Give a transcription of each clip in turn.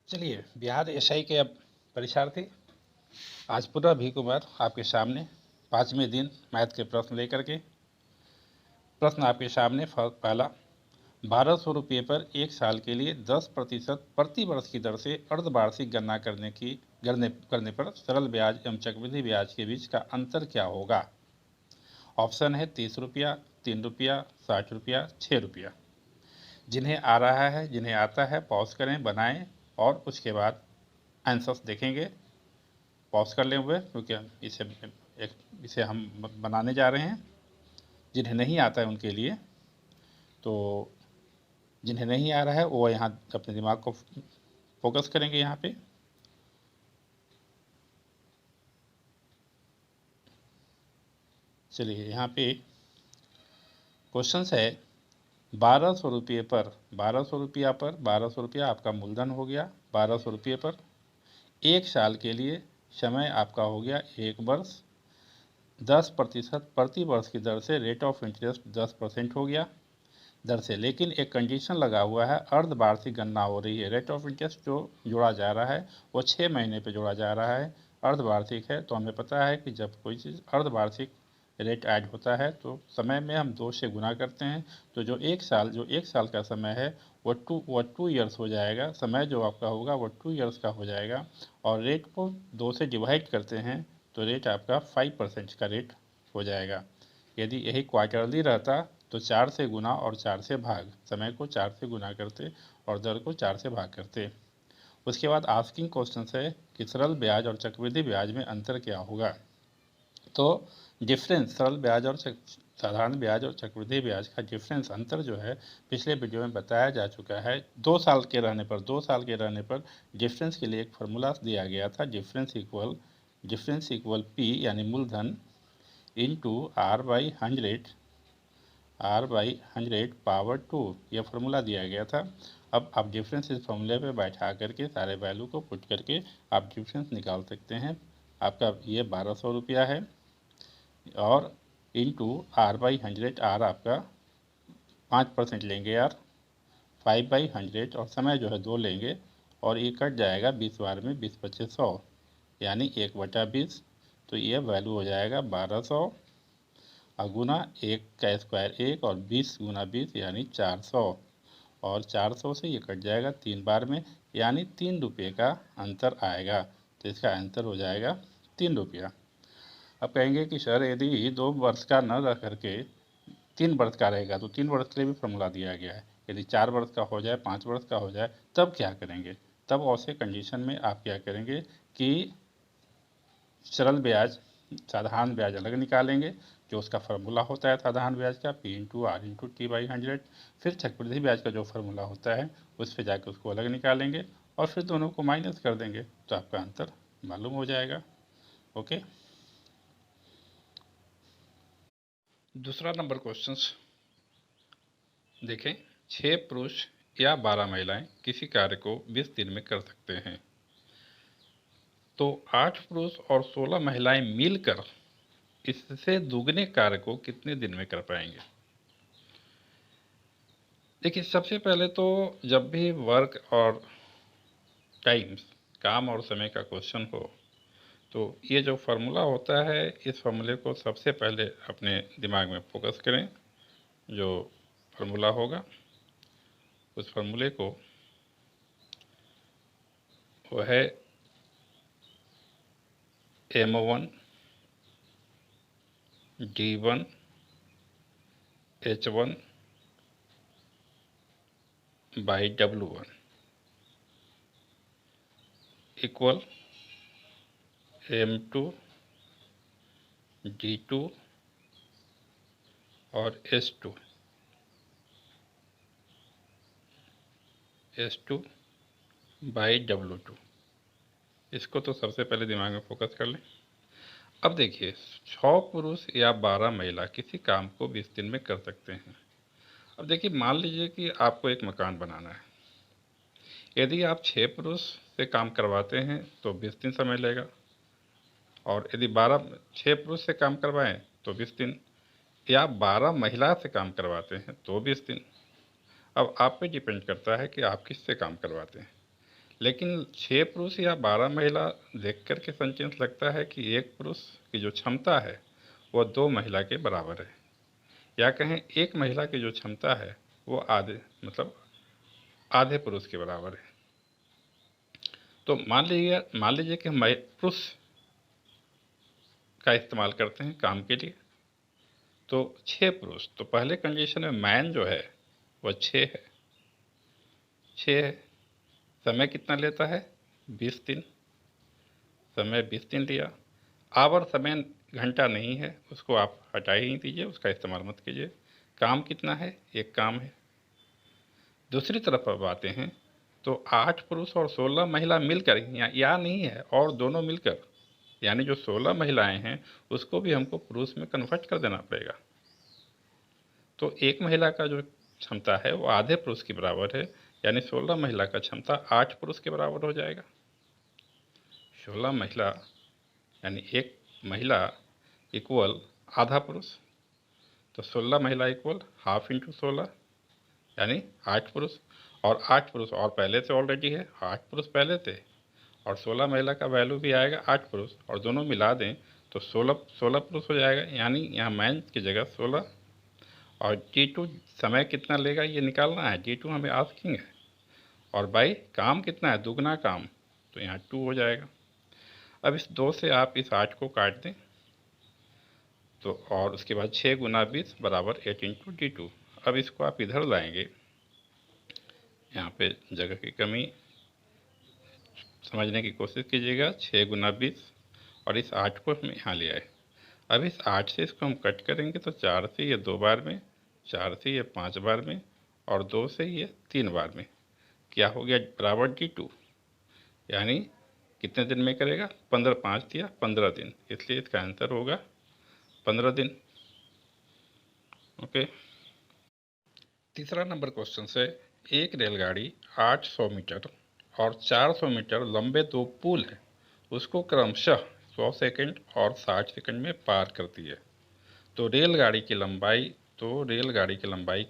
चलिए, बिहार एसआई के अब परीक्षार्थी आज पुनः भी कुमार आपके सामने 5वें दिन मैथ के प्रश्न लेकर के। प्रश्न आपके सामने पहला, 1200 रुपये पर एक साल के लिए 10% प्रति वर्ष की दर से अर्धवार्षिक गणना करने पर सरल ब्याज एवं चक्रवृद्धि ब्याज के बीच का अंतर क्या होगा। ऑप्शन है 30 रुपया, 3 रुपया, 60 रुपया, 6 रुपया। जिन्हें आ रहा है, जिन्हें आता है, पॉज करें, बनाएं और उसके बाद आंसर्स देखेंगे। पॉज कर लें हुए, क्योंकि इसे हम बनाने जा रहे हैं। जिन्हें नहीं आता है उनके लिए, तो जिन्हें नहीं आ रहा है वो यहाँ अपने दिमाग को फोकस करेंगे यहाँ पे। चलिए, यहाँ पे क्वेश्चन है 1200 रुपये पर 1200 रुपया आपका मूलधन हो गया। 1200 रुपये पर एक साल के लिए समय आपका हो गया 1 वर्ष। 10% प्रति वर्ष की दर से रेट ऑफ इंटरेस्ट 10% हो गया दर से, लेकिन एक कंडीशन लगा हुआ है, अर्धवार्षिक गणना हो रही है। रेट ऑफ इंटरेस्ट जो जोड़ा जा रहा है वो 6 महीने पे जोड़ा जा रहा है, अर्धवार्षिक है। तो हमें पता है कि जब कोई चीज़ अर्धवार्षिक रेट ऐड होता है तो समय में हम 2 से गुना करते हैं। तो जो एक साल का समय है वो 2 ईयर्स हो जाएगा। समय जो आपका होगा वो 2 ईयर्स का हो जाएगा। और रेट को 2 से डिवाइड करते हैं तो रेट आपका 5% का रेट हो जाएगा। यदि यही क्वार्टरली रहता तो 4 से गुना और 4 से भाग, समय को 4 से गुना करते और दर को 4 से भाग करते। उसके बाद आस्किंग क्वेश्चन है कि सरल ब्याज और चक्रवृद्धि ब्याज में अंतर क्या होगा। तो डिफरेंस, सरल ब्याज और साधारण ब्याज और चक्रवृद्धि ब्याज का डिफरेंस, अंतर जो है पिछले वीडियो में बताया जा चुका है। 2 साल के रहने पर डिफरेंस के लिए एक फार्मूला दिया गया था, डिफरेंस इक्वल पी यानी मूलधन इंटू आर बाई 100 पावर 2, यह फार्मूला दिया गया था। अब आप डिफरेंस इस फार्मूले पे बैठा करके सारे वैल्यू को पुट करके आप डिफरेंस निकाल सकते हैं। आपका ये 1200 रुपया है और इंटू आर बाई 100, आर आपका 5% लेंगे यार, 5/100 और समय जो है 2 लेंगे और ये कट जाएगा 20 बार में, 20×25 100 यानी 1/20। तो ये वैल्यू हो जाएगा 1200 और गुना 1 का स्क्वायर 1 और 20 गुना 20 यानी 400 और 400 से ये कट जाएगा 3 बार में, यानी 3 रुपये का अंतर आएगा। तो इसका आंसर हो जाएगा 3 रुपया। अब कहेंगे कि सर यदि 2 वर्ष का न रह करके 3 वर्ष का रहेगा तो 3 वर्ष के लिए भी फॉर्मूला दिया गया है। यदि 4 वर्ष का हो जाए, 5 वर्ष का हो जाए, तब क्या करेंगे। तब ऐसे कंडीशन में आप क्या करेंगे कि सरल ब्याज, साधारण ब्याज अलग निकालेंगे, जो उसका फार्मूला होता है साधारण ब्याज का P into R into T by 100। फिर चक्रवृद्धि ब्याज का जो फार्मूला होता है उस पर जाकर उसको अलग निकालेंगे और फिर दोनों को माइनस कर देंगे तो आपका अंतर मालूम हो जाएगा। ओके, दूसरा नंबर क्वेश्चन देखें। 6 पुरुष या 12 महिलाएं किसी कार्य को 20 दिन में कर सकते हैं, तो 8 पुरुष और 16 महिलाएं मिलकर इससे दुगने कार्य को कितने दिन में कर पाएंगे। देखिए, सबसे पहले तो जब भी वर्क और टाइम्स, काम और समय का क्वेश्चन हो, तो ये जो फार्मूला होता है इस फार्मूले को सबसे पहले अपने दिमाग में फोकस करें। जो फार्मूला होगा उस फार्मूले को वो है M1 D1 H1 by W1 equal M2 D2 और S2 बाई W2। इसको तो सबसे पहले दिमाग में फोकस कर लें। अब देखिए, 6 पुरुष या 12 महिला किसी काम को 20 दिन में कर सकते हैं। अब देखिए, मान लीजिए कि आपको एक मकान बनाना है। यदि आप 6 पुरुष से काम करवाते हैं तो 20 दिन समय लेगा, और यदि 6 पुरुष से काम करवाएं तो 20 दिन, या 12 महिला से काम करवाते हैं तो 20 दिन। अब आप पे डिपेंड करता है कि आप किससे काम करवाते हैं। लेकिन 6 पुरुष या 12 महिला देख कर के सेंटेंस लगता है कि एक पुरुष की जो क्षमता है वो 2 महिला के बराबर है, या कहें एक महिला की जो क्षमता है वो आधे पुरुष के बराबर है। तो मान लीजिए कि हम पुरुष का इस्तेमाल करते हैं काम के लिए, तो 6 पुरुष, तो पहले कंडीशन में मैन जो है वो 6 है। समय कितना लेता है? 20 दिन। समय 20 दिन लिया। आवर समय घंटा नहीं है, उसको आप हटा ही दीजिए, उसका इस्तेमाल मत कीजिए। काम कितना है? एक काम है। दूसरी तरफ अब आते हैं तो 8 पुरुष और 16 महिला मिलकर, या नहीं है और दोनों मिलकर, यानी जो 16 महिलाएं हैं उसको भी हमको पुरुष में कन्वर्ट कर देना पड़ेगा। तो एक महिला का जो क्षमता है वो आधे पुरुष के बराबर है, यानी 16 महिला का क्षमता 8 पुरुष के बराबर हो जाएगा। 16 महिला यानी एक महिला इक्वल आधा पुरुष, तो 16 महिला इक्वल हाफ इंटू 16 यानी 8 पुरुष। और 8 पुरुष और पहले से ऑलरेडी है, 8 पुरुष पहले थे, और 16 महिला का वैल्यू भी आएगा 8 पुरुष, और दोनों मिला दें तो 16 पुरुष हो जाएगा, यानी यहाँ मैन की जगह 16। और T2 समय कितना लेगा ये निकालना है, T2 हमें आस्किंग है, और बाई काम कितना है, दुगना काम, तो यहाँ 2 हो जाएगा। अब इस 2 से आप इस 8 को काट दें तो, और उसके बाद 6 गुना 20 बराबर 8 इंटू T2। अब इसको आप इधर लाएंगे, यहाँ पे जगह की कमी समझने की कोशिश कीजिएगा। 6 गुना 20 और इस 8 को हम यहाँ ले आए। अब इस 8 से इसको हम कट करेंगे तो 4 से ये 2 बार में, 4 से ये 5 बार में, और 2 से ये 3 बार में, क्या हो गया, बराबर T2। यानी कितने दिन में करेगा, 15 5 दिया 15 दिन, इसलिए इसका आंसर होगा 15 दिन। ओके। तीसरा नंबर क्वेश्चन से, एक रेलगाड़ी 800 मीटर और 400 मीटर लंबे 2 पुल है, उसको क्रमशः 100 सेकंड और 60 सेकंड में पार करती है। तो रेलगाड़ी की लंबाई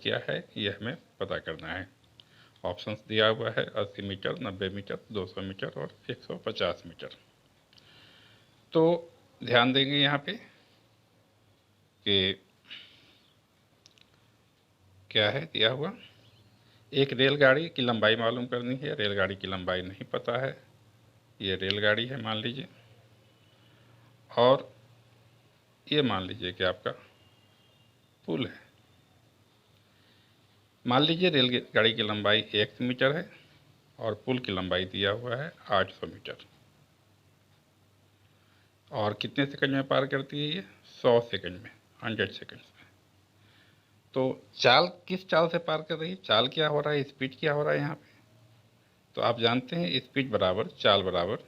क्या है, ये हमें पता करना है। ऑप्शंस दिया हुआ है 80 मीटर, 90 मीटर, 200 मीटर और 150 मीटर। तो ध्यान देंगे यहाँ पे कि क्या है दिया हुआ, एक रेलगाड़ी की लंबाई मालूम करनी है। रेलगाड़ी की लंबाई नहीं पता है, ये रेलगाड़ी है मान लीजिए, और ये मान लीजिए कि आपका पुल है। मान लीजिए रेलगाड़ी की लंबाई 1 मीटर है और पुल की लंबाई दिया हुआ है 800 मीटर, और कितने सेकंड में पार करती है ये, 100 सेकंड में, 100 सेकंड में। तो चाल किस चाल से पार कर रही है, चाल क्या हो रहा है, स्पीड क्या हो रहा है यहाँ पे, तो आप जानते हैं स्पीड बराबर चाल बराबर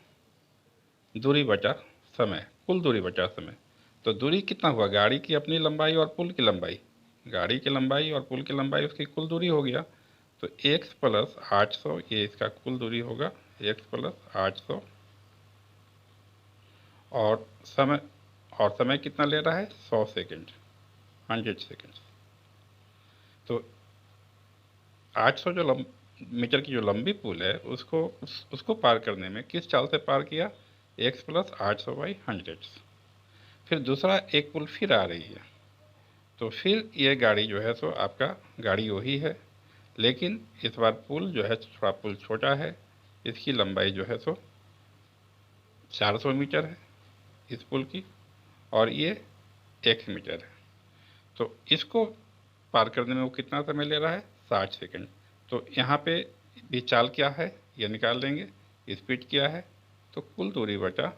दूरी बटा समय, कुल दूरी बटा समय। तो दूरी कितना हुआ, गाड़ी की अपनी लंबाई और पुल की लंबाई, गाड़ी की लंबाई और पुल की लंबाई उसकी कुल दूरी हो गया। तो x प्लस 800 ये इसका कुल दूरी होगा, x प्लस 800, और समय कितना ले रहा है, 100 सेकेंड, 100 सेकेंड। तो 800 जो मीटर की जो लंबी पुल है उसको पार करने में किस चाल से पार किया, x प्लस 800 बाई 100। फिर दूसरा एक पुल फिर आ रही है, तो फिर ये गाड़ी जो है सो आपका गाड़ी वही है, लेकिन इस बार पुल जो है थोड़ा पुल छोटा है, इसकी लंबाई जो है सो 400 मीटर है इस पुल की, और ये 1 मीटर है। तो इसको पार करने में वो कितना समय ले रहा है, 60 सेकंड। तो यहाँ पे भी चाल क्या है ये निकाल लेंगे, स्पीड क्या है, तो कुल दूरी बटा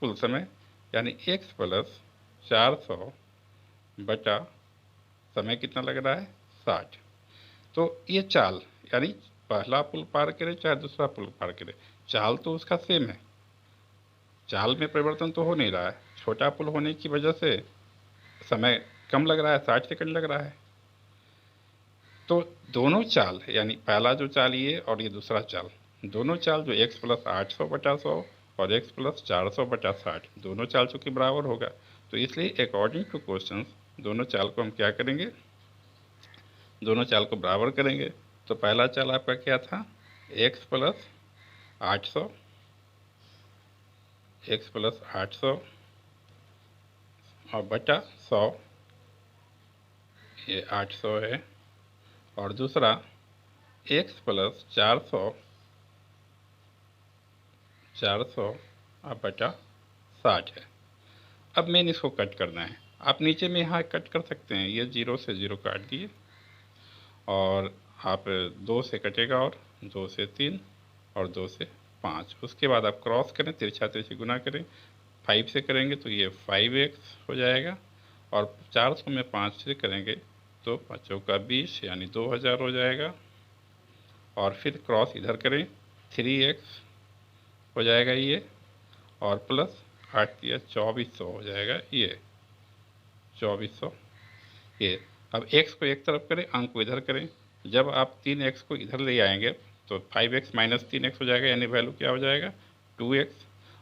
कुल समय, यानी x प्लस 400 बटा समय कितना लग रहा है, 60। तो ये चाल, यानी पहला पुल पार करे चाहे दूसरा पुल पार करे, चाल तो उसका सेम है, चाल में परिवर्तन तो हो नहीं रहा है। छोटा पुल होने की वजह से समय कम लग रहा है, 60 सेकंड लग रहा है। तो दोनों चाल, यानी पहला जो चाल ये और ये दूसरा चाल, दोनों चाल जो x प्लस 800 बटा 100 और x प्लस 400 बटा 60, दोनों चाल चूँकि बराबर होगा, तो इसलिए अकॉर्डिंग टू क्वेश्चन दोनों चाल को हम क्या करेंगे, दोनों चाल को बराबर करेंगे। तो पहला चाल आपका क्या था, एक्स प्लस 800, एक्स प्लस 800 और बटा 100, ये 800 है। और दूसरा एक्स प्लस 400, 400 और बटा 60 है। अब मेन इसको कट करना है। आप नीचे में यहाँ कट कर सकते हैं, ये 0 से 0 काट दिए और आप 2 से कटेगा और 2 से 3 और 2 से 5। उसके बाद आप क्रॉस करें, तिरछा तिरछी गुना करें, 5 से करेंगे तो ये 5x हो जाएगा और 400 में 5 से करेंगे तो 5 का 20 यानी 2000 हो जाएगा। और फिर क्रॉस इधर करें, 3x हो जाएगा ये, और प्लस 8 दिया 2400 हो जाएगा ये, 2400 ये। अब x को एक तरफ करें, अंक को इधर करें। जब आप 3x को इधर ले आएंगे तो 5x माइनस 3x हो जाएगा, यानी वैल्यू क्या हो जाएगा 2x।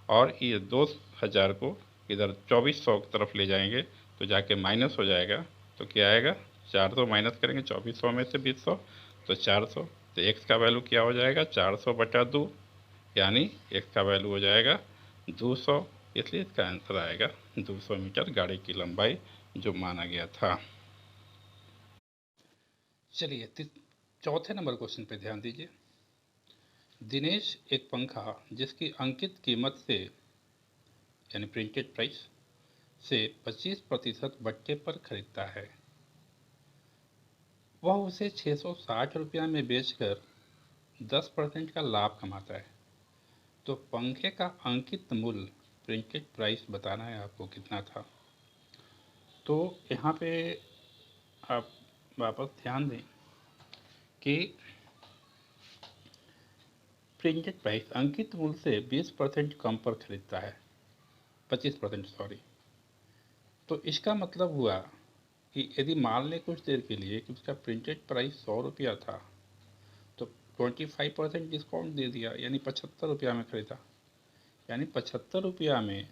और ये 2000 को इधर 2400 की तरफ ले जाएंगे तो जाके माइनस हो जाएगा, तो क्या आएगा 400 माइनस करेंगे 2400 में से 2000 तो 400। तो x का वैल्यू क्या हो जाएगा 400 बटा 2, यानी x का वैल्यू हो जाएगा 200। इसलिए इसका आंसर आएगा 200 मीटर गाड़ी की लंबाई जो माना गया था। चलिए चौथे नंबर क्वेश्चन पे ध्यान दीजिए। दिनेश एक पंखा जिसकी अंकित कीमत से यानी प्रिंटेड प्राइस से 25% बट्टे पर खरीदता है। वह उसे 660 रुपया में बेचकर 10% का लाभ कमाता है। तो पंखे का अंकित मूल्य प्रिंटेड प्राइस बताना है आपको कितना था। तो यहाँ पे आप वापस ध्यान दें कि प्रिंटेड प्राइस अंकित मूल्य से 20% कम पर खरीदता है, 25% सॉरी। तो इसका मतलब हुआ कि यदि मान लें कुछ देर के लिए कि उसका प्रिंटेड प्राइस 100 रुपया था तो 25% डिस्काउंट दे दिया, यानी 75 रुपया में खरीदा। यानी 75 रुपया में,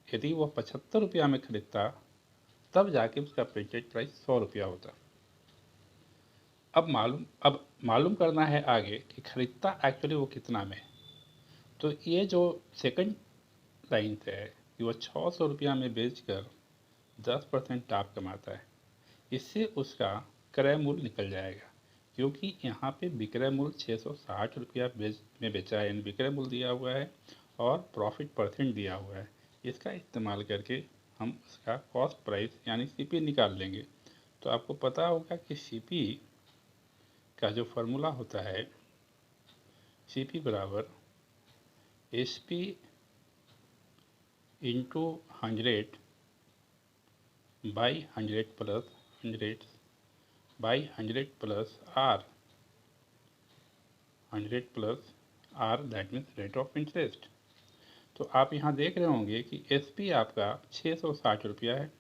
यदि वह 75 रुपया में खरीदता तब जाके उसका प्रिंटेड प्राइस 100 रुपया होता। अब मालूम करना है आगे कि खरीदता एक्चुअली वो कितना में। तो ये जो सेकंड लाइन है कि वह 600 रुपया में बेचकर 10% लाभ कमाता है, इससे उसका क्रय मूल्य निकल जाएगा, क्योंकि यहाँ पे विक्रय मूल्य 660 रुपया में बेचा है, यानी विक्रय मूल्य दिया हुआ है और प्रॉफिट परसेंट दिया हुआ है। इसका इस्तेमाल करके हम उसका कॉस्ट प्राइस यानी सीपी निकाल लेंगे। तो आपको पता होगा कि सीपी का जो फॉर्मूला होता है, सीपी बराबर SP into 100 by 100 plus 100 by 100 plus R, 100 plus R that means rate of interest. तो आप यहाँ देख रहे होंगे कि एसपी आपका 660 रुपया है,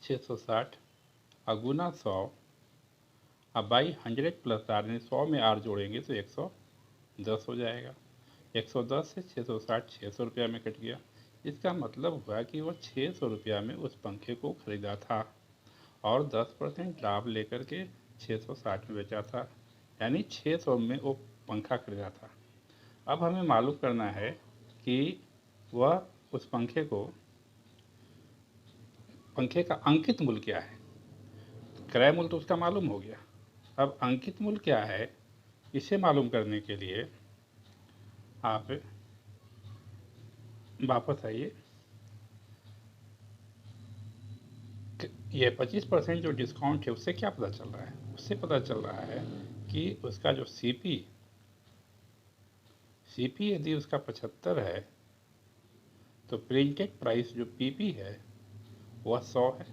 660 गुना 100 अब बाई 100 प्लस आर, यानी 100 में आर जोड़ेंगे तो 110 हो जाएगा। 110 से 660 600 रुपया में कट गया। इसका मतलब हुआ कि वो 600 रुपया में उस पंखे को खरीदा था और 10% लाभ लेकर के 660 में बेचा था, यानी 600 में वो पंखा खरीदा था। अब हमें मालूम करना है कि वह उस पंखे का अंकित मूल्य क्या है। क्रय मूल्य तो उसका मालूम हो गया, अब अंकित मूल्य क्या है इसे मालूम करने के लिए आप वापस आइए। ये 25% जो डिस्काउंट है उससे क्या पता चल रहा है, उससे पता चल रहा है कि उसका जो सीपी यदि उसका 75 है तो प्रिंटेड प्राइस जो पीपी है वह 100 है।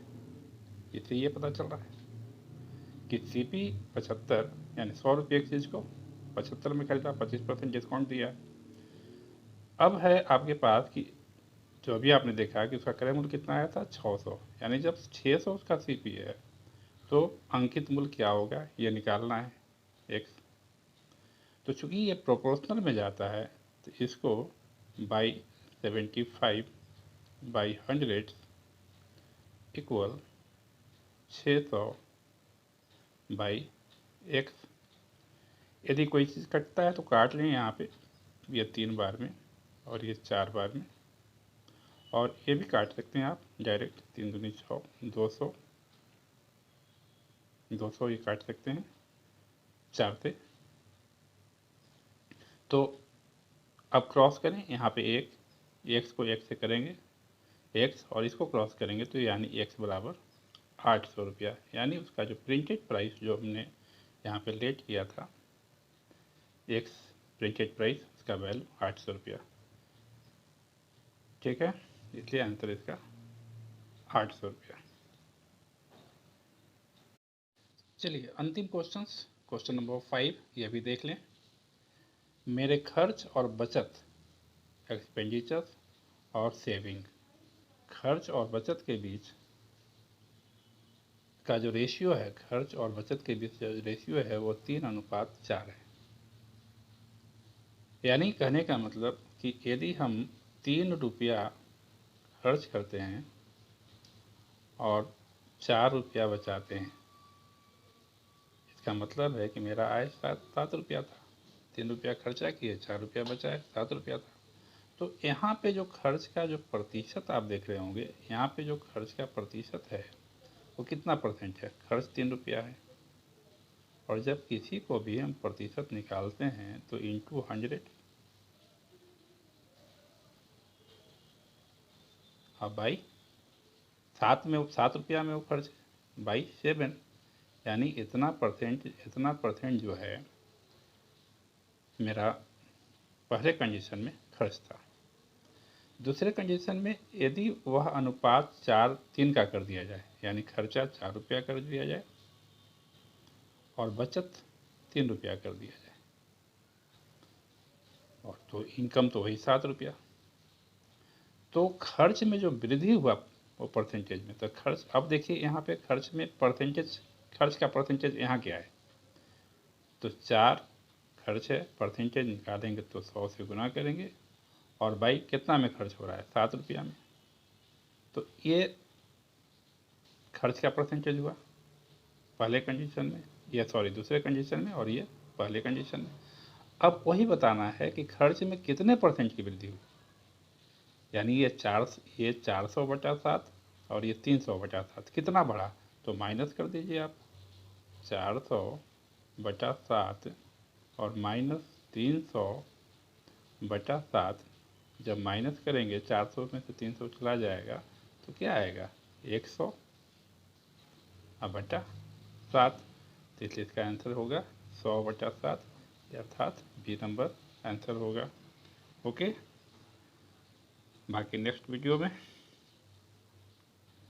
इससे ये पता चल रहा है कि सीपी 75 यानी 100 रुपये की चीज़ को 75 में खरीदा, 25% डिस्काउंट दिया। अब है आपके पास कि जो अभी आपने देखा कि उसका क्रय मूल्य कितना आया था 600, यानी जब 600 उसका सीपी है तो अंकित मूल्य क्या होगा ये निकालना है एक्स। तो चूंकि ये प्रोपोर्शनल में जाता है तो इसको by 75 by 100 equal 600 by x. यदि कोई चीज़ कटता है तो काट लें यहाँ पे, ये 3 बार में और ये 4 बार में, और ये भी काट सकते हैं आप डायरेक्ट, 3 दूनी 6, 200, 200 ये काट सकते हैं 4 से। तो अब क्रॉस करें यहाँ पे एक्स को एक्स से करेंगे एक्स, और इसको क्रॉस करेंगे तो यानी एक्स बराबर 800 रुपया, यानी उसका जो प्रिंटेड प्राइस जो हमने यहाँ पे लेट किया था, एक्स प्रिंटेड प्राइस, उसका वैल्यू 800 रुपया। ठीक है, इसलिए आंसर इसका 800 रुपया। चलिए अंतिम क्वेश्चन नंबर 5, ये भी देख लें। मेरे खर्च और बचत, एक्सपेंडिचर और सेविंग, खर्च और बचत के बीच का जो रेशियो है, खर्च और बचत के बीच जो रेशियो है वो 3:4 है। यानी कहने का मतलब कि यदि हम 3 रुपया खर्च करते हैं और 4 रुपया बचाते हैं, इसका मतलब है कि मेरा आय 7 रुपया था, 3 रुपया खर्चा किए, 4 रुपया बचाए, 7 रुपया था। तो यहाँ पे जो खर्च का जो प्रतिशत आप देख रहे होंगे, यहाँ पे जो खर्च का प्रतिशत है वो कितना परसेंट है, खर्च 3 रुपया है, और जब किसी को भी हम प्रतिशत निकालते हैं तो इंटू 100, अब बाई 7 में, 7 रुपया में वो खर्च बाई 7, यानी इतना परसेंट जो है मेरा पहले कंडीशन में खर्च था। दूसरे कंडीशन में यदि वह अनुपात 4:3 का कर दिया जाए, यानी खर्चा 4 रुपया कर दिया जाए और बचत 3 रुपया कर दिया जाए, और तो इनकम तो वही 7 रुपया, तो खर्च में जो वृद्धि हुआ वो परसेंटेज में, तो खर्च, अब देखिए यहाँ पे खर्च में परसेंटेज, खर्च का परसेंटेज यहाँ क्या है, तो 4 खर्च है, परसेंटेज निकालेंगे तो 100 से गुना करेंगे, और बाई कितना में खर्च हो रहा है, 7 रुपया में, तो ये खर्च का परसेंटेज हुआ पहले कंडीशन में, ये सॉरी दूसरे कंडीशन में, और ये पहले कंडीशन में। अब वही बताना है कि खर्च में कितने परसेंट की वृद्धि हुई, यानी ये 400/7 और ये 300/7 कितना बढ़ा, तो माइनस कर दीजिए आप, 400/7 और माइनस 300/7, जब माइनस करेंगे 400 में से 300 चला जाएगा तो क्या आएगा, 100/7, तो इसलिए इसका आंसर होगा 100/7, अर्थात बी नंबर आंसर होगा। ओके, बाकी नेक्स्ट वीडियो में